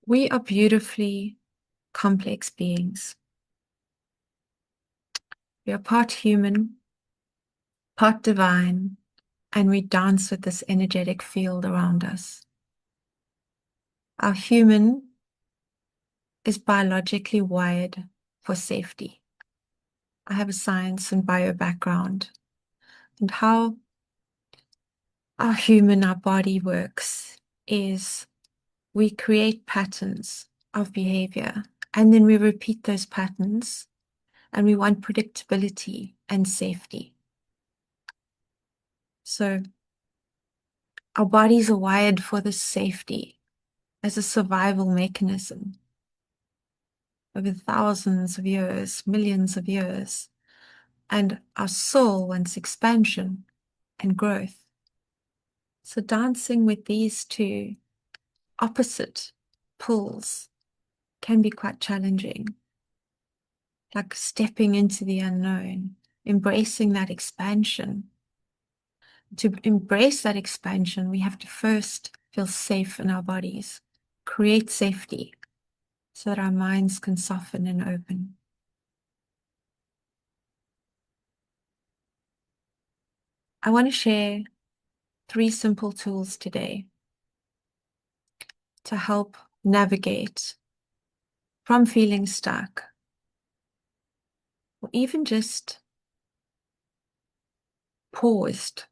We are beautifully complex beings. We are part human, part divine, and we dance with this energetic field around us. Our human is biologically wired for safety. I have a science and bio background, and how our body works is we create patterns of behavior, and then we repeat those patterns, and we want predictability and safety. So our bodies are wired for this safety as a survival mechanism over thousands of years, millions of years. And our soul wants expansion and growth. So dancing with these two opposite pulls can be quite challenging, like stepping into the unknown, embracing that expansion. To embrace that expansion, we have to first feel safe in our bodies, create safety so that our minds can soften and open. I want to share 3 simple tools today to help navigate from feeling stuck, or even just paused,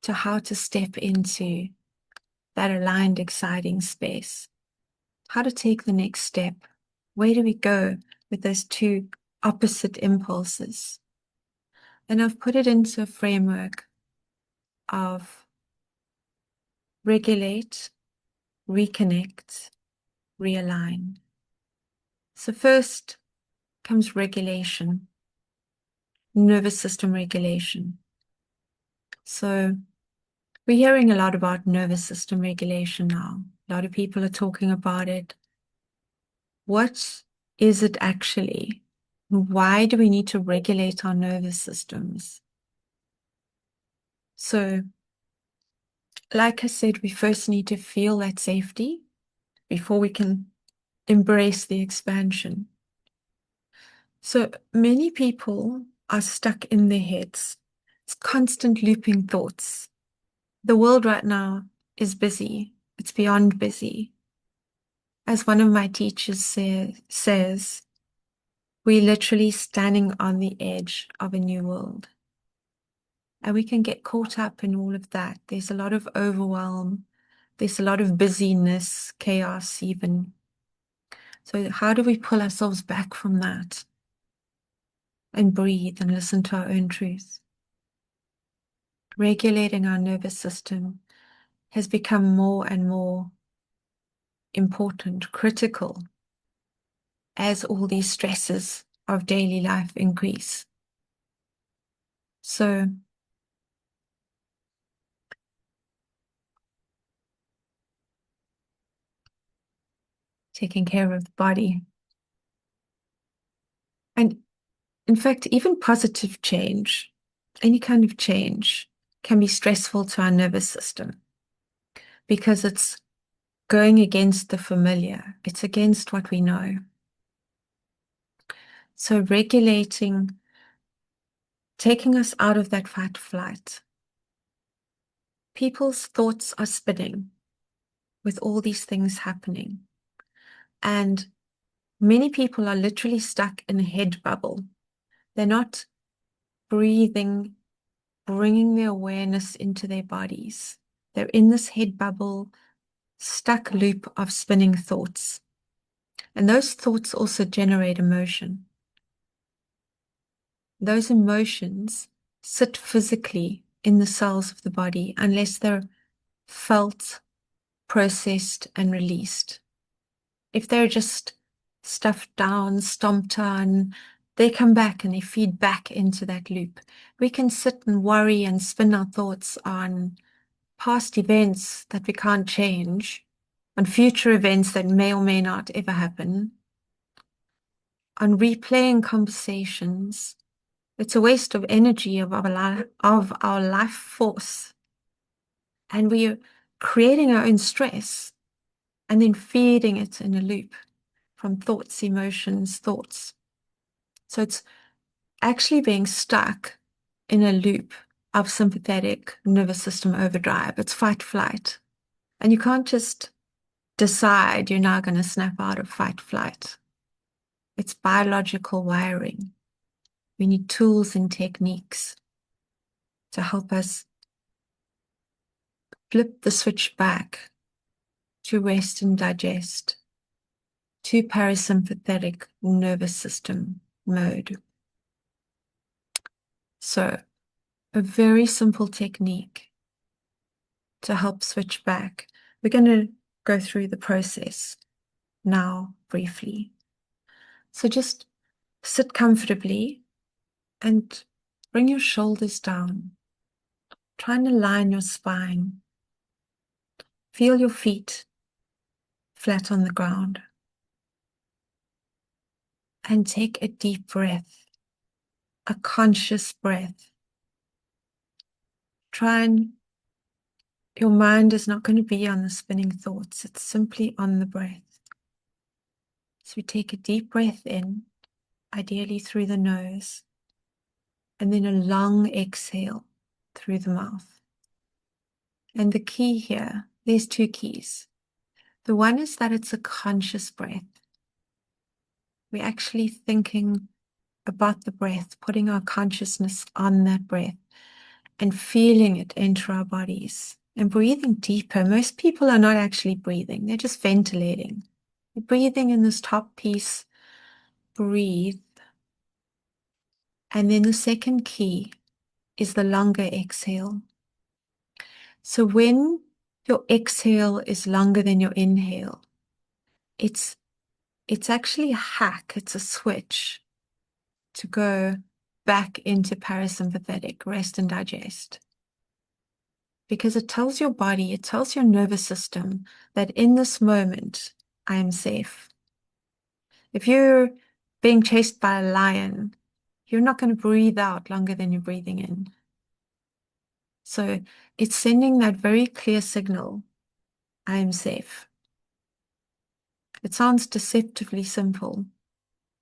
to how to step into that aligned, exciting space. How to take the next step. Where do we go with those 2 opposite impulses? And I've put it into a framework of regulate, reconnect, realign. So first comes regulation, nervous system regulation. So we're hearing a lot about nervous system regulation now. A lot of people are talking about it. What is it actually? Why do we need to regulate our nervous systems? So, like I said, we first need to feel that safety before we can embrace the expansion. So many people are stuck in their heads. It's constant looping thoughts. The world right now is busy. It's beyond busy. As one of my teachers says, we're literally standing on the edge of a new world. And we can get caught up in all of that. There's a lot of overwhelm. There's a lot of busyness, chaos even. So how do we pull ourselves back from that and breathe and listen to our own truth? Regulating our nervous system has become more and more important, critical, as all these stresses of daily life increase. So taking care of the body. And in fact, even positive change, any kind of change, can be stressful to our nervous system because it's going against the familiar. It's against what we know. So regulating, taking us out of that fight flight. People's thoughts are spinning with all these things happening. And many people are literally stuck in a head bubble. They're not breathing, bringing their awareness into their bodies. They're in this head bubble, stuck loop of spinning thoughts. And those thoughts also generate emotion. Those emotions sit physically in the cells of the body unless they're felt, processed, and released. If they're just stuffed down, stomped on, they come back and they feed back into that loop. We can sit and worry and spin our thoughts on past events that we can't change, on future events that may or may not ever happen, on replaying conversations. It's a waste of energy of our life force. And we are creating our own stress and then feeding it in a loop from thoughts, emotions, thoughts. So it's actually being stuck in a loop of sympathetic nervous system overdrive. It's fight flight. And you can't just decide you're now going to snap out of fight flight. It's biological wiring. We need tools and techniques to help us flip the switch back to rest and digest, to parasympathetic nervous system mode. So, a very simple technique to help switch back. We're going to go through the process now briefly. So just sit comfortably and bring your shoulders down. Try and align your spine. Feel your feet flat on the ground. And take a deep breath, a conscious breath. Your mind is not going to be on the spinning thoughts. It's simply on the breath. So we take a deep breath in, ideally through the nose, and then a long exhale through the mouth. And the key here, there's two keys. The one is that it's a conscious breath. We're actually thinking about the breath, putting our consciousness on that breath and feeling it enter our bodies and breathing deeper. Most people are not actually breathing. They're just ventilating. You're breathing in this top piece. Breathe. And then the second key is the longer exhale. So when your exhale is longer than your inhale, it's actually a hack. It's a switch to go back into parasympathetic, rest and digest. Because it tells your body, it tells your nervous system that in this moment, I am safe. If you're being chased by a lion, you're not going to breathe out longer than you're breathing in. So it's sending that very clear signal, I am safe. It sounds deceptively simple.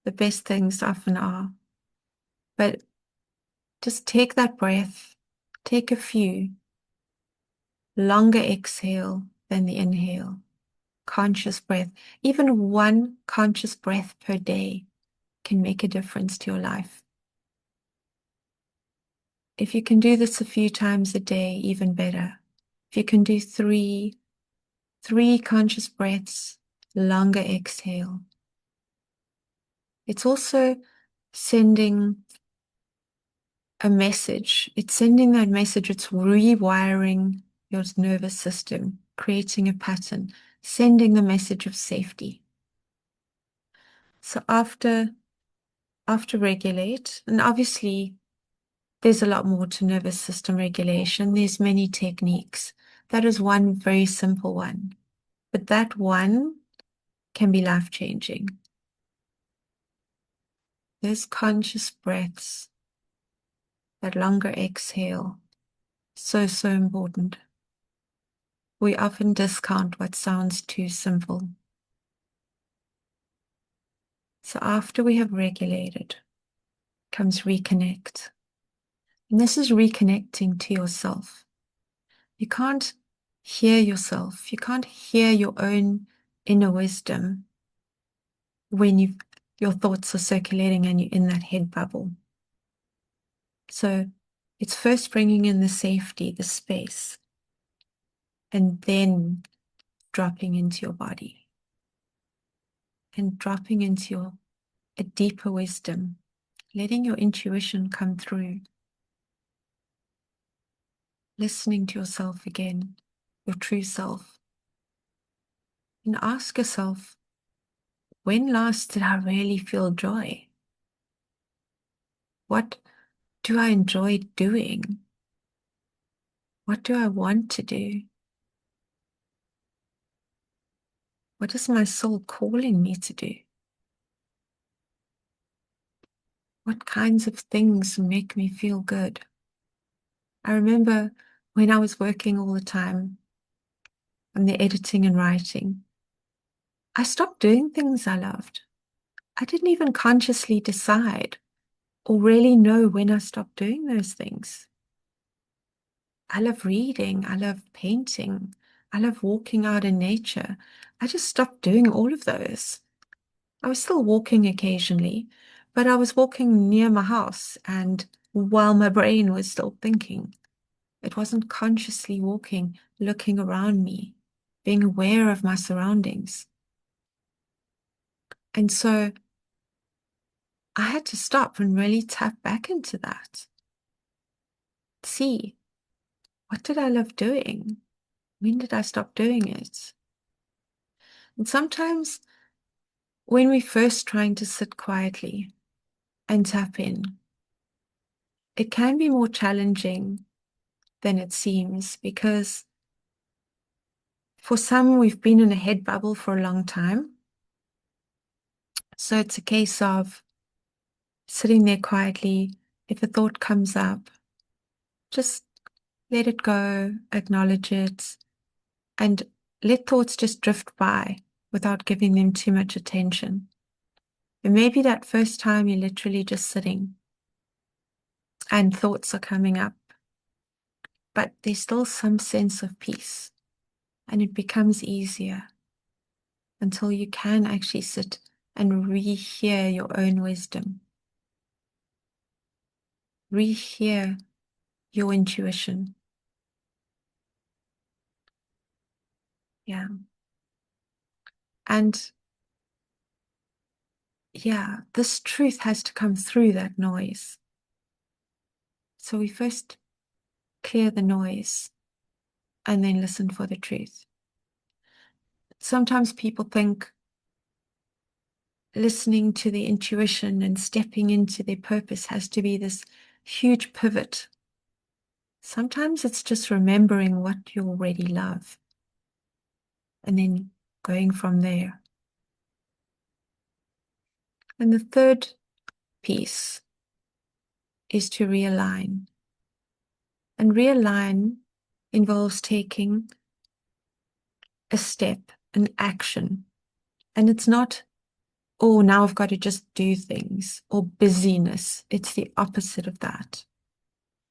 The best things often are. But just take that breath, take a few, longer exhale than the inhale, conscious breath. Even one conscious breath per day can make a difference to your life. If you can do this a few times a day, even better. If you can do three conscious breaths, longer exhale. It's also sending a message. It's sending that message. It's rewiring your nervous system, creating a pattern, sending the message of safety. So after regulate, and obviously there's a lot more to nervous system regulation. There's many techniques. That is one very simple one. But that one can be life-changing. Those conscious breaths, that longer exhale, so important. We often discount what sounds too simple. So after we have regulated, comes reconnect. And this is reconnecting to yourself. You can't hear yourself. You can't hear your own inner wisdom when your thoughts are circulating and you're in that head bubble. So it's first bringing in the safety, the space, and then dropping into your body and dropping into a deeper wisdom, letting your intuition come through, listening to yourself again, your true self, and ask yourself, when last did I really feel joy? What do I enjoy doing? What do I want to do? What is my soul calling me to do? What kinds of things make me feel good? I remember when I was working all the time on the editing and writing, I stopped doing things I loved. I didn't even consciously decide or really know when I stopped doing those things. I love reading. I love painting. I love walking out in nature. I just stopped doing all of those. I was still walking occasionally, but I was walking near my house and while my brain was still thinking. It wasn't consciously walking, looking around me, being aware of my surroundings. And so I had to stop and really tap back into that. See, what did I love doing? When did I stop doing it? And sometimes when we're first trying to sit quietly and tap in, it can be more challenging than it seems because for some, we've been in a head bubble for a long time. So it's a case of sitting there quietly. If a thought comes up, just let it go, acknowledge it, and let thoughts just drift by without giving them too much attention. And maybe that first time you're literally just sitting and thoughts are coming up, but there's still some sense of peace and it becomes easier until you can actually sit and rehear your own wisdom, rehear your intuition. Yeah. And yeah, this truth has to come through that noise. So we first clear the noise and then listen for the truth. Sometimes people think listening to the intuition and stepping into their purpose has to be this huge pivot. Sometimes it's just remembering what you already love and then going from there. And the third piece is to realign. And realign involves taking a step, an action. And it's not, oh, now I've got to just do things or busyness. It's the opposite of that.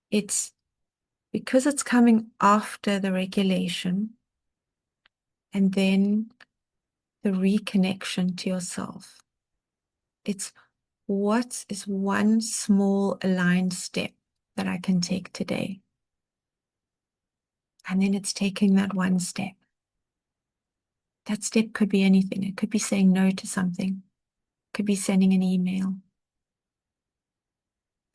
It's because it's coming after the regulation and then the reconnection to yourself. It's what is one small aligned step that I can take today? And then it's taking that one step. That step could be anything. It could be saying no to something. It could be sending an email.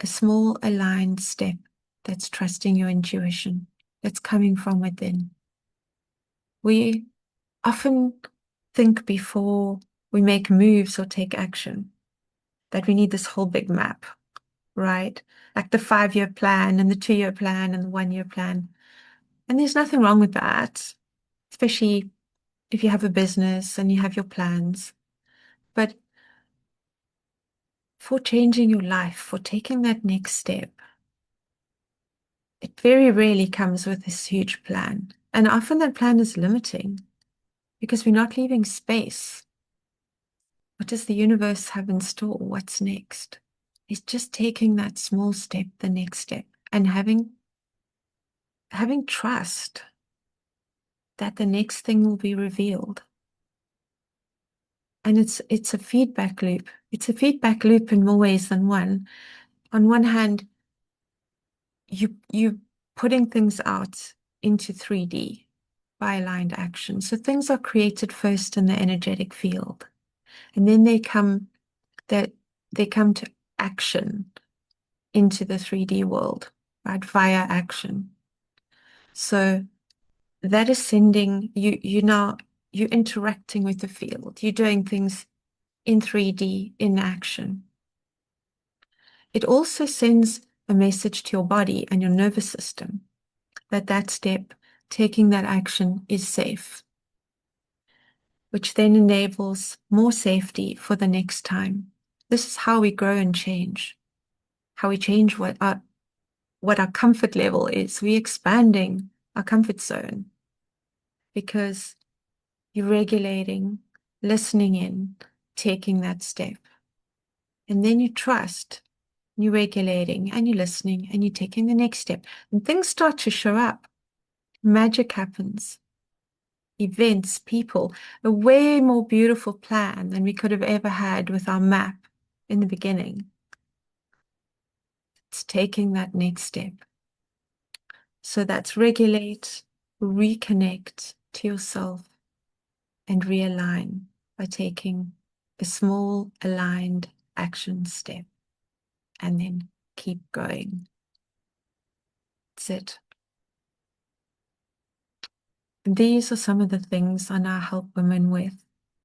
A small aligned step that's trusting your intuition, that's coming from within. We often think before we make moves or take action that we need this whole big map, right? Like the 5-year plan and the 2-year plan and the 1-year plan. And there's nothing wrong with that, especially if you have a business and you have your plans. But for changing your life, for taking that next step, it very rarely comes with this huge plan. And often that plan is limiting because we're not leaving space. What does the universe have in store? What's next? It's just taking that small step, the next step, and having trust that the next thing will be revealed. And it's a feedback loop. It's a feedback loop in more ways than one. On one hand, you putting things out into 3D by aligned action. So things are created first in the energetic field, and then that they come to action into the 3D world, right? Via action. So that is sending you're interacting with the field. You're doing things in 3D in action. It also sends a message to your body and your nervous system that step, taking that action, is safe, which then enables more safety for the next time. This is how we grow and change, how we change what our comfort level is. We're expanding our comfort zone because you're regulating listening in, taking that step. And then you trust, you're regulating, and you're listening, and you're taking the next step. And things start to show up. Magic happens. Events, people, a way more beautiful plan than we could have ever had with our map in the beginning. It's taking that next step. So that's regulate, reconnect to yourself, and realign by taking a small aligned action step, and then keep going. That's it. These are some of the things I now help women with.